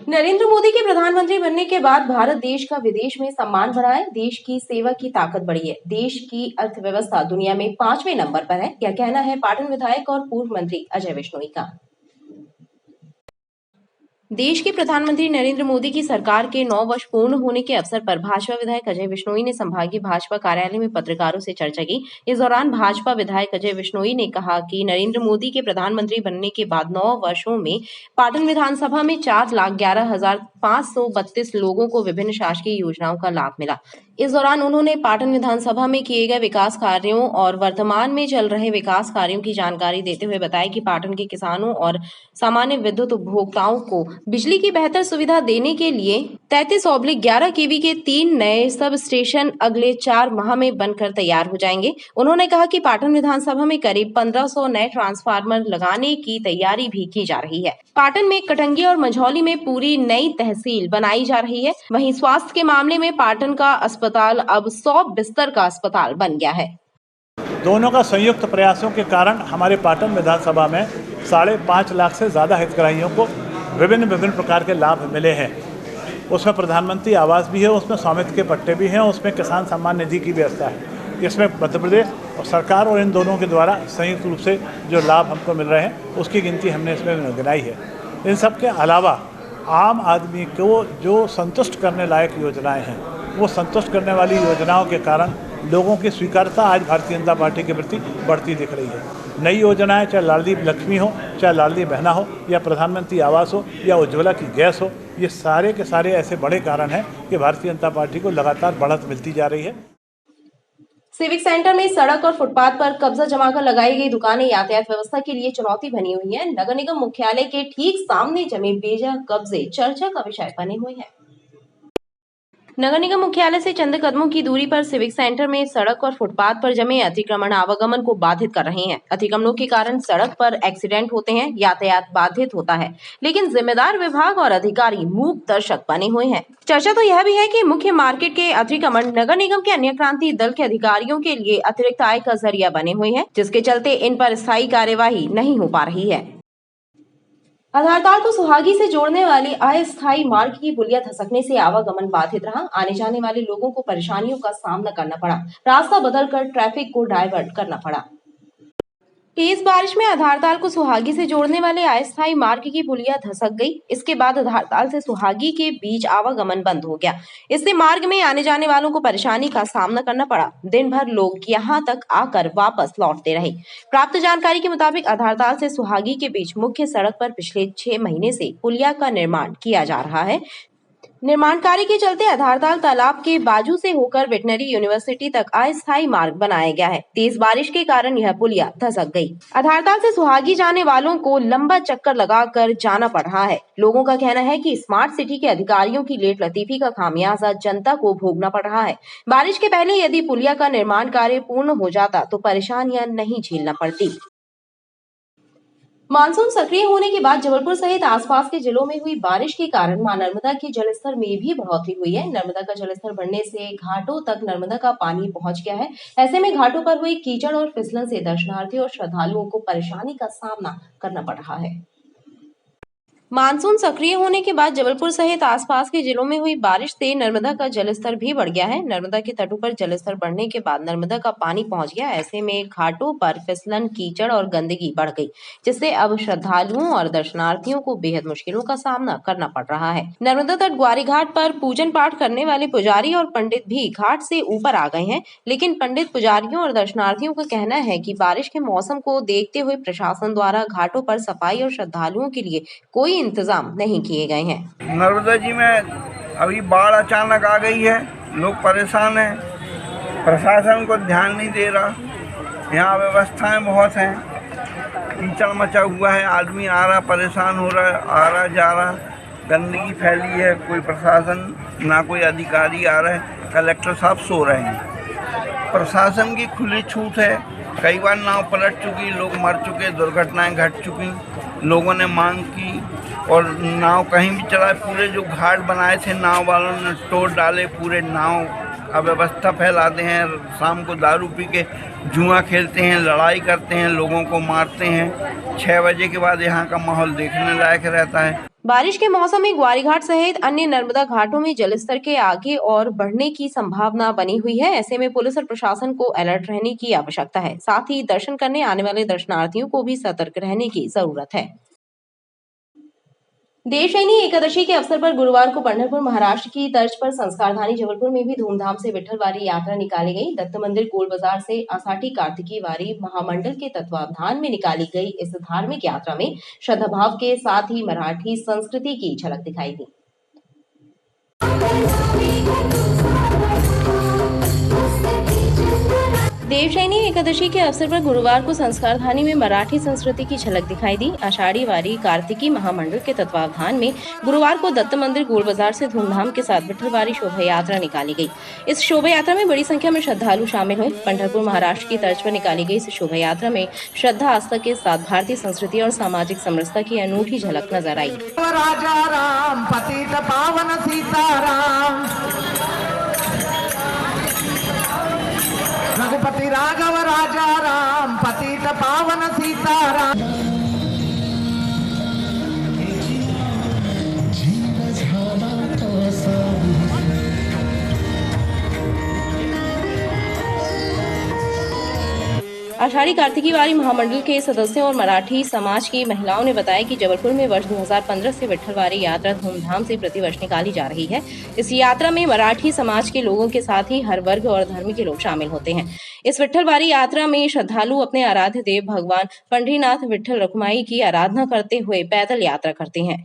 नरेंद्र मोदी के प्रधानमंत्री बनने के बाद भारत देश का विदेश में सम्मान बढ़ा है। देश की सेवा की ताकत बढ़ी है। देश की अर्थव्यवस्था दुनिया में 5वें नंबर पर है। यह कहना है पाटन विधायक और पूर्व मंत्री अजय विश्नोई का। देश के प्रधानमंत्री नरेंद्र मोदी की सरकार के 9 वर्ष पूर्ण होने के अवसर पर भाजपा विधायक अजय विश्नोई ने संभागीय भाजपा कार्यालय में पत्रकारों से चर्चा की। इस दौरान भाजपा विधायक अजय विश्नोई ने कहा कि नरेंद्र मोदी के प्रधानमंत्री बनने के बाद 9 वर्षों में पाटन विधानसभा में 4,11,532 लोगों को विभिन्न शासकीय योजनाओं का लाभ मिला। इस दौरान उन्होंने पाटन विधानसभा में किए गए विकास कार्यों और वर्तमान में चल रहे विकास कार्यों की जानकारी देते हुए बताया कि पाटन के किसानों और सामान्य विद्युत उपभोक्ताओं को बिजली की बेहतर सुविधा देने के लिए 33/11 केवी के 3 नए सब स्टेशन अगले 4 माह में बनकर तैयार हो जाएंगे। उन्होंने कहा कि पाटन विधानसभा में करीब 1500 नए ट्रांसफार्मर लगाने की तैयारी भी की जा रही है। पाटन में कटंगी और मंझौली में पूरी नई तहसील बनाई जा रही है। वहीं स्वास्थ्य के मामले में पाटन का अस्पताल अब 100 बिस्तर का अस्पताल बन गया है। दोनों का संयुक्त प्रयासों के कारण हमारे पाटन विधानसभा में 5.5 लाख से ज़्यादा हितग्राहियों को विभिन्न प्रकार के लाभ मिले हैं। उसमें प्रधानमंत्री आवास भी है, उसमें स्वामित्व के पट्टे भी हैं, उसमें किसान सम्मान निधि की व्यवस्था है। इसमें मध्य प्रदेश और सरकार और इन दोनों के द्वारा संयुक्त रूप से जो लाभ हमको मिल रहे हैं उसकी गिनती हमने इसमें गिनाई है। इन सब के अलावा आम आदमी को जो संतुष्ट करने लायक योजनाएं हैं, वो संतुष्ट करने वाली योजनाओं के कारण लोगों की स्वीकारता आज भारतीय जनता पार्टी के प्रति बढ़ती दिख रही है। नई योजनाएं, चाहे लाडली लक्ष्मी हो, चाहे लाडली बहना हो, या प्रधानमंत्री आवास हो, या उज्ज्वला की गैस हो, ये सारे के सारे ऐसे बड़े कारण हैं कि भारतीय जनता पार्टी को लगातार बढ़त मिलती जा रही है। सिविक सेंटर में सड़क और फुटपाथ पर कब्जा जमाकर लगाई गई दुकानें यातायात व्यवस्था के लिए चुनौती बनी हुई है। नगर निगम मुख्यालय के ठीक सामने जमे बेजा कब्जे चर्चा का विषय बने हुए हैं। नगर निगम मुख्यालय से चंद कदमों की दूरी पर सिविक सेंटर में सड़क और फुटपाथ पर जमे अतिक्रमण आवागमन को बाधित कर रहे हैं। अतिक्रमणों के कारण सड़क पर एक्सीडेंट होते हैं, यातायात बाधित होता है, लेकिन जिम्मेदार विभाग और अधिकारी मूक दर्शक बने हुए हैं। चर्चा तो यह भी है कि मुख्य मार्केट के अतिक्रमण नगर निगम के अन्य क्रांति दल के अधिकारियों के लिए अतिरिक्त आय का जरिया बने हुए हैं, जिसके चलते इन पर स्थायी कार्यवाही नहीं हो पा रही है। आधारताल को सुहागी से जोड़ने वाली अस्थायी मार्ग की पुलिया धसकने से आवागमन बाधित रहा। आने जाने वाले लोगों को परेशानियों का सामना करना पड़ा। रास्ता बदलकर ट्रैफिक को डाइवर्ट करना पड़ा। तेज बारिश में आधारताल को सुहागी से जोड़ने वाले अस्थायी मार्ग की पुलिया धसक गई। इसके बाद आधारताल से सुहागी के बीच आवागमन बंद हो गया। इससे मार्ग में आने जाने वालों को परेशानी का सामना करना पड़ा। दिन भर लोग यहां तक आकर वापस लौटते रहे। प्राप्त जानकारी के मुताबिक आधारताल से सुहागी के बीच मुख्य सड़क पर पिछले 6 महीने से पुलिया का निर्माण किया जा रहा है। निर्माण कार्य के चलते आधारताल तालाब के बाजू से होकर वेटनरी यूनिवर्सिटी तक अस्थायी मार्ग बनाया गया है। तेज बारिश के कारण यह पुलिया धसक गई। आधारताल से सुहागी जाने वालों को लंबा चक्कर लगाकर जाना पड़ रहा है। लोगों का कहना है कि स्मार्ट सिटी के अधिकारियों की लेट लतीफी का खामियाजा जनता को भोगना पड़ रहा है। बारिश के पहले यदि पुलिया का निर्माण कार्य पूर्ण हो जाता तो परेशानियां नहीं झेलना पड़ती। मानसून सक्रिय होने के बाद जबलपुर सहित आसपास के जिलों में हुई बारिश के कारण मां नर्मदा के जलस्तर में भी बढ़ोतरी हुई है। नर्मदा का जलस्तर बढ़ने से घाटों तक नर्मदा का पानी पहुंच गया है। ऐसे में घाटों पर हुई कीचड़ और फिसलन से दर्शनार्थियों और श्रद्धालुओं को परेशानी का सामना करना पड़ रहा है। मानसून सक्रिय होने के बाद जबलपुर सहित आसपास के जिलों में हुई बारिश से नर्मदा का जलस्तर भी बढ़ गया है। नर्मदा के तटों पर जलस्तर बढ़ने के बाद नर्मदा का पानी पहुंच गया। ऐसे में घाटों पर फिसलन, कीचड़ और गंदगी बढ़ गई, जिससे अब श्रद्धालुओं और दर्शनार्थियों को बेहद मुश्किलों का सामना करना पड़ रहा है। नर्मदा तट ग्वारी घाट पर पूजन पाठ करने वाले पुजारी और पंडित भी घाट से ऊपर आ गए हैं, लेकिन पंडित, पुजारियों और दर्शनार्थियों का कहना है कि बारिश के मौसम को देखते हुए प्रशासन द्वारा घाटों पर सफाई और श्रद्धालुओं के लिए कोई इंतजाम नहीं किए गए हैं। नर्मदा जी में अभी बाढ़ अचानक आ गई है, लोग परेशान हैं, प्रशासन को ध्यान नहीं दे रहा। यहाँ व्यवस्थाएं बहुत हैं, कीचड़ मचा हुआ है, आदमी आ रहा परेशान हो रहा है, आ रहा जा रहा, गंदगी फैली है, कोई प्रशासन ना कोई अधिकारी आ रहा है। कलेक्टर साहब सो रहे हैं। प्रशासन की खुली छूट है। कई बार नाव पलट चुकी, लोग मर चुके, दुर्घटनाएं घट चुकी। लोगों ने मांग की और नाव कहीं भी चला। पूरे जो घाट बनाए थे नाव वालों ने तोड़ डाले, पूरे नाव अव्यवस्था फैलाते हैं। शाम को दारू पी के जुआ खेलते हैं, लड़ाई करते हैं, लोगों को मारते हैं। 6 बजे के बाद यहाँ का माहौल देखने लायक रहता है। बारिश के मौसम में ग्वारीघाट सहित अन्य नर्मदा घाटों में जलस्तर के आगे और बढ़ने की संभावना बनी हुई है। ऐसे में पुलिस और प्रशासन को अलर्ट रहने की आवश्यकता है। साथ ही दर्शन करने आने वाले दर्शनार्थियों को भी सतर्क रहने की जरूरत है। देवशयनी एकादशी के अवसर पर गुरुवार को पंढरपुर महाराष्ट्र की तर्ज पर संस्कारधानी जबलपुर में भी धूमधाम से विट्ठलवारी यात्रा निकाली गई। दत्त मंदिर गोल बाजार से आषाढ़ी कार्तिकी वारी महामंडल के तत्वावधान में निकाली गई इस धार्मिक यात्रा में श्रद्धा भाव के साथ ही मराठी संस्कृति की झलक दिखाई दी। देवशयनी एकादशी के अवसर पर गुरुवार को संस्कारधानी में मराठी संस्कृति की झलक दिखाई दी। आषाढ़ी वारी कार्तिकी महामंडल के तत्वावधान में गुरुवार को दत्त मंदिर गोल बाजार से धूमधाम के साथ विट्ठलवारी शोभा यात्रा निकाली गई। इस शोभा यात्रा में बड़ी संख्या में श्रद्धालु शामिल हुए। पंढरपुर महाराष्ट्र की तर्ज पर निकाली गई इस शोभा यात्रा में श्रद्धा आस्था के साथ भारतीय संस्कृति और सामाजिक समरसता की अनूठी झलक नजर आई। राजा राम पतित पावन सीताराम रघुपति राघव राजा राम पतित पावन सीताराम। आषाढ़ी कार्तिकी वारी महामंडल के सदस्यों और मराठी समाज की महिलाओं ने बताया कि जबलपुर में वर्ष 2015 से विट्ठलवारी यात्रा धूमधाम से प्रतिवर्ष निकाली जा रही है। इस यात्रा में मराठी समाज के लोगों के साथ ही हर वर्ग और धर्म के लोग शामिल होते हैं। इस विट्ठलवारी यात्रा में श्रद्धालु अपने आराध्य देव भगवान पंढरीनाथ विट्ठल रखुमाई की आराधना करते हुए पैदल यात्रा करते हैं।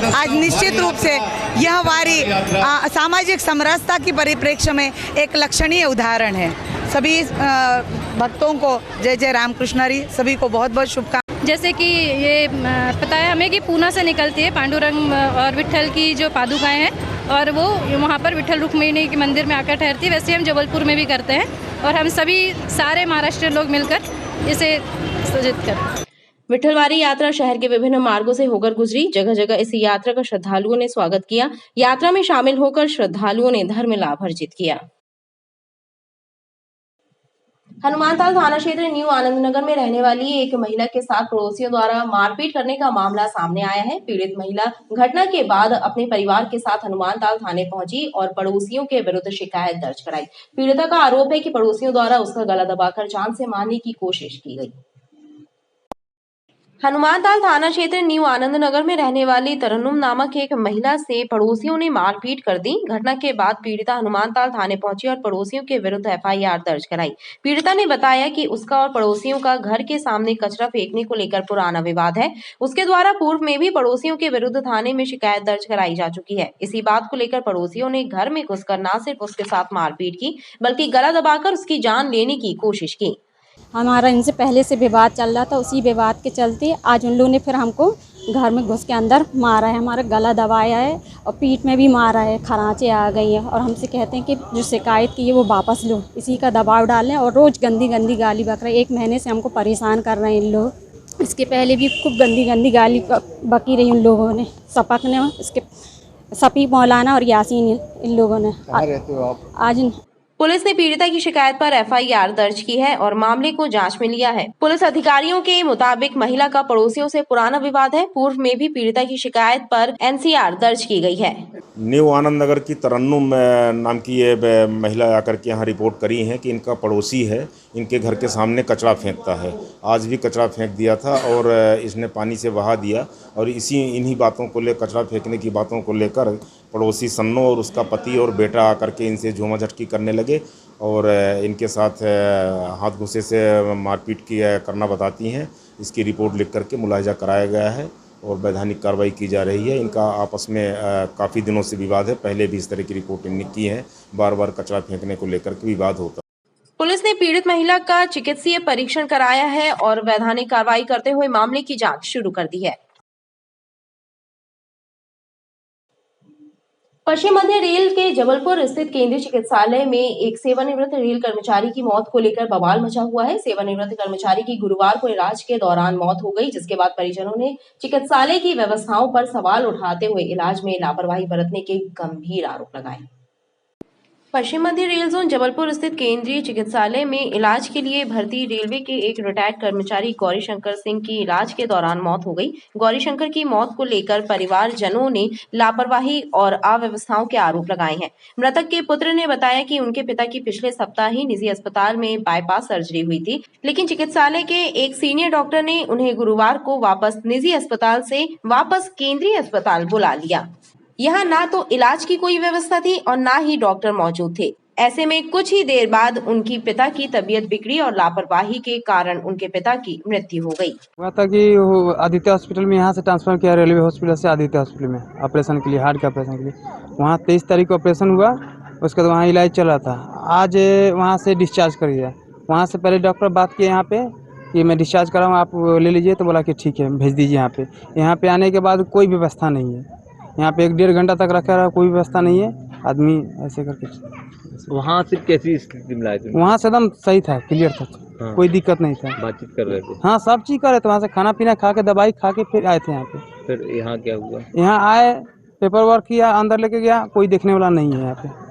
आज निश्चित रूप से यह वारी सामाजिक समरसता की परिप्रेक्ष्य में एक लक्षणीय उदाहरण है। सभी भक्तों को जय जय रामकृष्ण हरी, सभी को बहुत बहुत शुभकामनाएं। जैसे कि ये पता है हमें कि पूना से निकलती है पांडुरंग और विट्ठल की जो पादुकाएं हैं और वो वहाँ पर विट्ठल रुक्मिणी के मंदिर में आकर ठहरती है। वैसे हम जबलपुर में भी करते हैं और हम सभी सारे महाराष्ट्र लोग मिलकर इसे सजित करते हैं। विट्ठलवारी यात्रा शहर के विभिन्न मार्गों से होकर गुजरी। जगह जगह इस यात्रा का श्रद्धालुओं ने स्वागत किया। यात्रा में शामिल होकर श्रद्धालुओं ने धर्म लाभ अर्जित किया। हनुमानताल थाना क्षेत्र न्यू आनंद नगर में रहने वाली एक महिला के साथ पड़ोसियों द्वारा मारपीट करने का मामला सामने आया है। पीड़ित महिला घटना के बाद अपने परिवार के साथ हनुमानताल थाने पहुंची और पड़ोसियों के विरुद्ध शिकायत दर्ज कराई। पीड़िता का आरोप है कि पड़ोसियों द्वारा उसका गला दबाकर जान से मारने की कोशिश की गई। हनुमानताल थाना क्षेत्र न्यू आनंद नगर में रहने वाली तरन्नुम नामक एक महिला से पड़ोसियों ने मारपीट कर दी। घटना के बाद पीड़िता हनुमानताल थाने पहुंची और पड़ोसियों के विरुद्ध एफआईआर दर्ज कराई। पीड़िता ने बताया कि उसका और पड़ोसियों का घर के सामने कचरा फेंकने को लेकर पुराना विवाद है। उसके द्वारा पूर्व में भी पड़ोसियों के विरुद्ध थाने में शिकायत दर्ज कराई जा चुकी है। इसी बात को लेकर पड़ोसियों ने घर में घुसकर न सिर्फ उसके साथ मारपीट की बल्कि गला दबाकर उसकी जान लेने की कोशिश की। हमारा इनसे पहले से विवाद चल रहा था। उसी विवाद के चलते आज उन लोगों ने फिर हमको घर में घुस के अंदर मारा है, हमारा गला दबाया है और पीठ में भी मारा है, खरांचे आ गई हैं और हमसे कहते हैं कि जो शिकायत की है वो वापस लो। इसी का दबाव डाल रहे हैं और रोज़ गंदी गंदी गाली बक रहे हैं। 1 महीने से हमको परेशान कर रहे हैं इन लोग। इसके पहले भी खूब गंदी गंदी गाली बकी रही उन लोगों ने, सपक ने, इसके सपी मौलाना और यासीन इन लोगों ने। आज पुलिस ने पीड़िता की शिकायत पर एफआईआर दर्ज की है और मामले को जांच में लिया है। पुलिस अधिकारियों के मुताबिक महिला का पड़ोसियों से पुराना विवाद है। पूर्व में भी पीड़िता की शिकायत पर एनसीआर दर्ज की गई है। न्यू आनंद नगर की तरन्नुम नाम की ये महिला आकर के यहाँ रिपोर्ट करी है कि इनका पड़ोसी है, इनके घर के सामने कचरा फेंकता है। आज भी कचरा फेंक दिया था और इसने पानी से बहा दिया और इन्हीं बातों को लेकर, कचरा फेंकने की बातों को लेकर पड़ोसी सन्नो और उसका पति और बेटा आकर के इनसे झूमाझटकी करने लगे और इनके साथ हाथ घुसे से मारपीट करना बताती हैं। इसकी रिपोर्ट लिख करके मुलाहिजा कराया गया है और वैधानिक कार्रवाई की जा रही है। इनका आपस में काफ़ी दिनों से विवाद है। पहले भी इस तरह की रिपोर्ट इनने की है। बार बार कचरा फेंकने को लेकर के विवाद होता। पुलिस ने पीड़ित महिला का चिकित्सीय परीक्षण कराया है और वैधानिक कार्रवाई करते हुए मामले की जांच शुरू कर दी है। पश्चिम मध्य रेल के जबलपुर स्थित केंद्रीय चिकित्सालय में एक सेवानिवृत्त रेल कर्मचारी की मौत को लेकर बवाल मचा हुआ है। सेवानिवृत्त कर्मचारी की गुरुवार को इलाज के दौरान मौत हो गई, जिसके बाद परिजनों ने चिकित्सालय की व्यवस्थाओं पर सवाल उठाते हुए इलाज में लापरवाही बरतने के गंभीर आरोप लगाए। पश्चिम मध्य रेल जोन जबलपुर स्थित केंद्रीय चिकित्सालय में इलाज के लिए भर्ती रेलवे के एक रिटायर्ड कर्मचारी गौरी शंकर सिंह की इलाज के दौरान मौत हो गई। गौरी शंकर की मौत को लेकर परिवारजनों ने लापरवाही और अव्यवस्थाओं के आरोप लगाए हैं। मृतक के पुत्र ने बताया कि उनके पिता की पिछले सप्ताह ही निजी अस्पताल में बाईपास सर्जरी हुई थी, लेकिन चिकित्सालय के एक सीनियर डॉक्टर ने उन्हें गुरुवार को वापस निजी अस्पताल से वापस केंद्रीय अस्पताल बुला लिया। यहाँ ना तो इलाज की कोई व्यवस्था थी और ना ही डॉक्टर मौजूद थे। ऐसे में कुछ ही देर बाद उनकी पिता की तबीयत बिगड़ी और लापरवाही के कारण उनके पिता की मृत्यु हो गई। हुआ था कि आदित्य हॉस्पिटल में यहाँ से ट्रांसफर किया, रेलवे हॉस्पिटल से आदित्य हॉस्पिटल में ऑपरेशन के लिए, हार्ट के ऑपरेशन के लिए। वहाँ 23 तारीख को ऑपरेशन हुआ, उसके बाद वहाँ इलाज चल रहा था। आज वहाँ से डिस्चार्ज कर दिया। वहाँ से पहले डॉक्टर बात किए यहाँ पे कि मैं डिस्चार्ज कर रहा हूँ, आप ले लीजिए, तो बोला कि ठीक है भेज दीजिए यहाँ पे। यहाँ पे आने के बाद कोई व्यवस्था नहीं है, यहाँ पे 1-1.5 घंटा तक रखा रहा, कोई व्यवस्था नहीं है। आदमी ऐसे करके वहाँ से कैसी स्थिति में लाए थे? वहाँ से एकदम सही था, क्लियर था। हाँ। कोई दिक्कत नहीं था। बातचीत कर रहे थे? हाँ, सब चीज़ कर रहे थे। वहाँ से खाना पीना खा के, दवाई खा के फिर आए थे यहाँ पे। फिर यहाँ क्या हुआ? यहाँ आए, पेपर वर्क किया, अंदर लेके गया, कोई देखने वाला नहीं है यहाँ पे।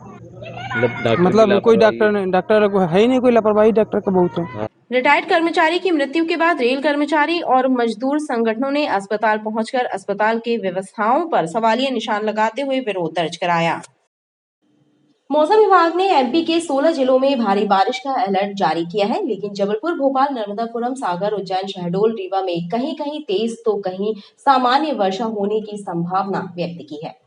मतलब कोई डॉक्टर है ही नहीं, कोई लापरवाही डॉक्टर का बहुत है। रिटायर्ड कर्मचारी की मृत्यु के बाद रेल कर्मचारी और मजदूर संगठनों ने अस्पताल पहुंचकर अस्पताल के व्यवस्थाओं पर सवालिया निशान लगाते हुए विरोध दर्ज कराया। मौसम विभाग ने एमपी के 16 जिलों में भारी बारिश का अलर्ट जारी किया है, लेकिन जबलपुर, भोपाल, नर्मदापुरम, सागर, उज्जैन, शहडोल, रीवा में कहीं कहीं तेज तो कहीं सामान्य वर्षा होने की संभावना व्यक्त की है।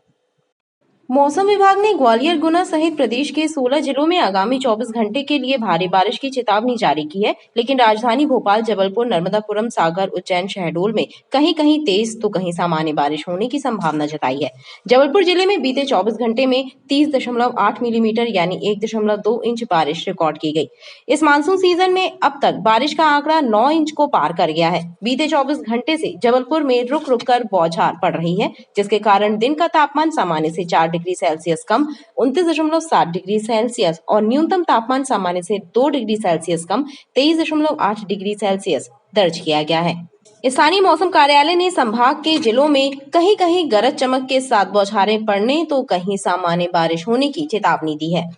मौसम विभाग ने ग्वालियर, गुना सहित प्रदेश के 16 जिलों में आगामी 24 घंटे के लिए भारी बारिश की चेतावनी जारी की है, लेकिन राजधानी भोपाल, जबलपुर, नर्मदापुरम, सागर, उज्जैन, शहडोल में कहीं कहीं तेज तो कहीं सामान्य बारिश होने की संभावना जताई है। जबलपुर जिले में बीते 24 घंटे में 30.8 मिलीमीटर यानी 1.2 इंच बारिश रिकॉर्ड की गई। इस मानसून सीजन में अब तक बारिश का आंकड़ा 9 इंच को पार कर गया है। बीते 24 घंटे से जबलपुर में रुक रुक कर बौछार पड़ रही है, जिसके कारण दिन का तापमान सामान्य से 4 डिग्री सेल्सियस कम 29.7 डिग्री सेल्सियस और न्यूनतम तापमान सामान्य से 2 डिग्री सेल्सियस कम 23.8 डिग्री सेल्सियस दर्ज किया गया है। स्थानीय मौसम कार्यालय ने संभाग के जिलों में कहीं कहीं गरज चमक के साथ बौछारें पड़ने तो कहीं सामान्य बारिश होने की चेतावनी दी है।